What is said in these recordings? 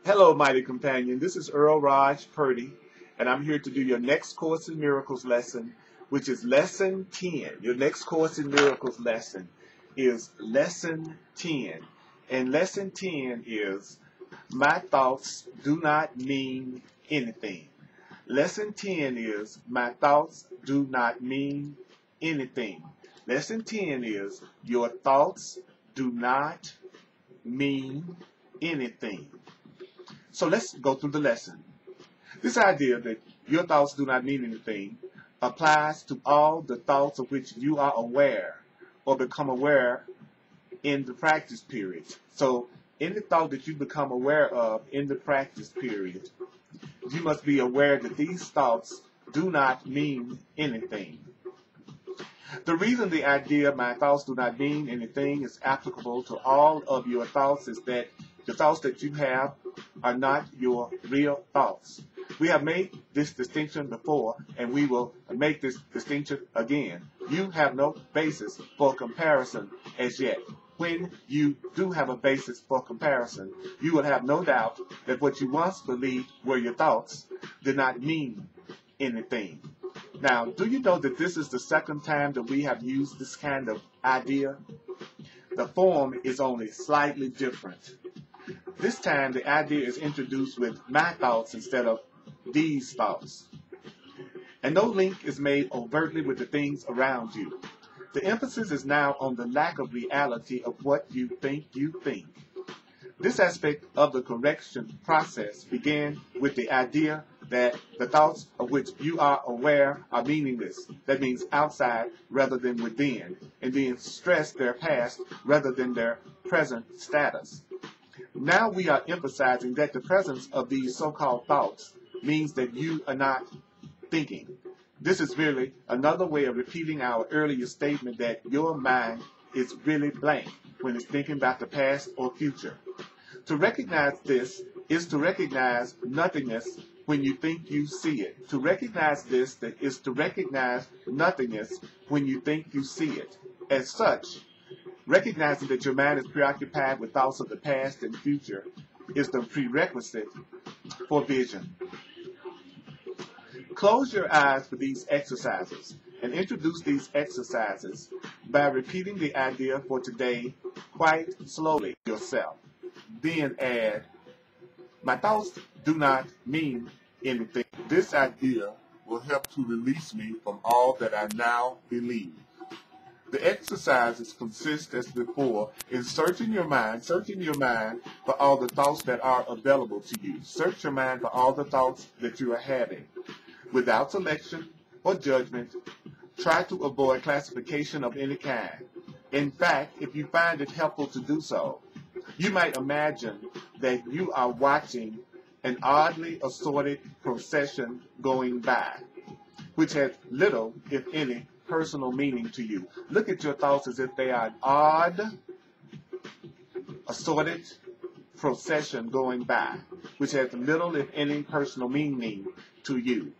Hello, mighty companion. This is Earl Purdy, and I'm here to do your next Course in Miracles lesson, which is Lesson 10. Your next Course in Miracles lesson is Lesson 10. And Lesson 10 is My Thoughts Do Not Mean Anything. Lesson 10 is My Thoughts Do Not Mean Anything. Lesson 10 is Your Thoughts Do Not Mean Anything. So let's go through the lesson. This idea that your thoughts do not mean anything applies to all the thoughts of which you are aware or become aware in the practice period. So any thought that you become aware of in the practice period, you must be aware that these thoughts do not mean anything. The reason the idea my thoughts do not mean anything is applicable to all of your thoughts is that the thoughts that you have are not your real thoughts. We have made this distinction before, and we will make this distinction again. You have no basis for comparison as yet. When you do have a basis for comparison, you will have no doubt that what you once believed were your thoughts did not mean anything. Now, do you know that this is the second time that we have used this kind of idea? The form is only slightly different. This time, the idea is introduced with my thoughts instead of these thoughts. And no link is made overtly with the things around you. The emphasis is now on the lack of reality of what you think you think. This aspect of the correction process began with the idea that the thoughts of which you are aware are meaningless. That means outside rather than within, and then stress their past rather than their present status. Now we are emphasizing that the presence of these so-called thoughts means that you are not thinking. This is really another way of repeating our earlier statement that your mind is really blank when it's thinking about the past or future. To recognize this is to recognize nothingness when you think you see it. To recognize this is to recognize nothingness when you think you see it. As such, recognizing that your mind is preoccupied with thoughts of the past and future is the prerequisite for vision. Close your eyes for these exercises and introduce these exercises by repeating the idea for today quite slowly yourself. Then add, my thoughts do not mean anything. This idea will help to release me from all that I now believe. The exercises consist, as before, in searching your mind for all the thoughts that are available to you. Search your mind for all the thoughts that you are having. Without selection or judgment, try to avoid classification of any kind. In fact, if you find it helpful to do so, you might imagine that you are watching an oddly assorted procession going by, which has little, if any, personal meaning to you. Look at your thoughts as if they are an odd, assorted procession going by, which has little, if any, personal meaning to you.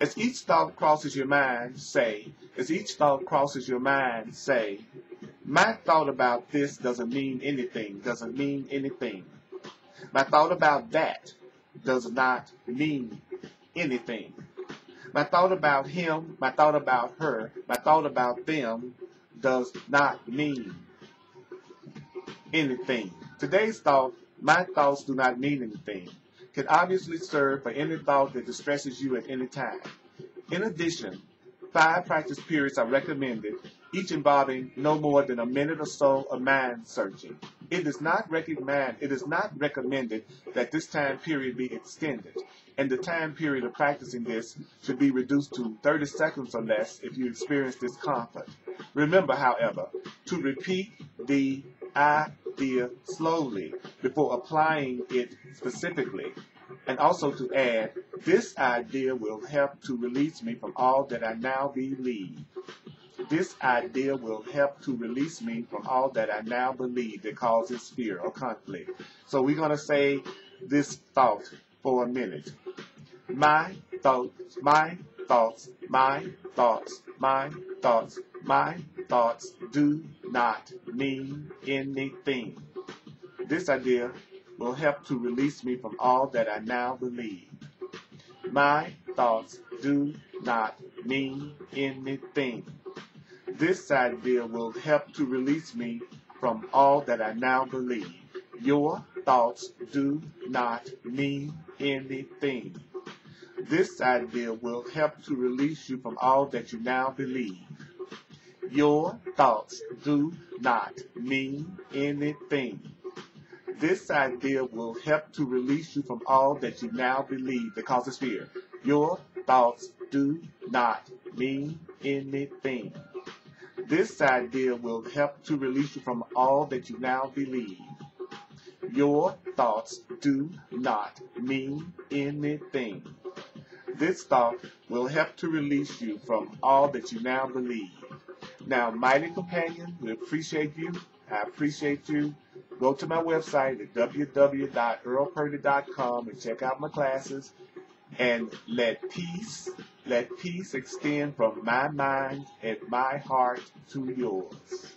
As each thought crosses your mind, say, my thought about this doesn't mean anything, My thought about that does not mean anything. My thought about him, my thought about her, my thought about them does not mean anything. Today's thought, my thoughts do not mean anything, can obviously serve for any thought that distresses you at any time. In addition, 5 practice periods are recommended, each involving no more than a minute or so of mind searching. It is not recommended that this time period be extended, and the time period of practicing this should be reduced to 30 seconds or less if you experience discomfort. Remember, however, to repeat the idea slowly before applying it specifically, and also to add, this idea will help to release me from all that I now believe. This idea will help to release me from all that I now believe that causes fear or conflict. So we're going to say this thought for a minute. My thoughts do not mean anything. This idea will help to release me from all that I now believe. My thoughts do not mean anything. This idea will help to release me from all that I now believe. Your thoughts do not mean anything. This idea will help to release you from all that you now believe. Your thoughts do not mean anything. This idea will help to release you from all that you now believe that causes fear. Your thoughts do not mean anything. This idea will help to release you from all that you now believe. Your thoughts do not mean anything. This thought will help to release you from all that you now believe. Now, mighty companion, we appreciate you. I appreciate you. Go to my website at www.earlpurdy.com and check out my classes. And let peace extend from my mind and my heart to yours.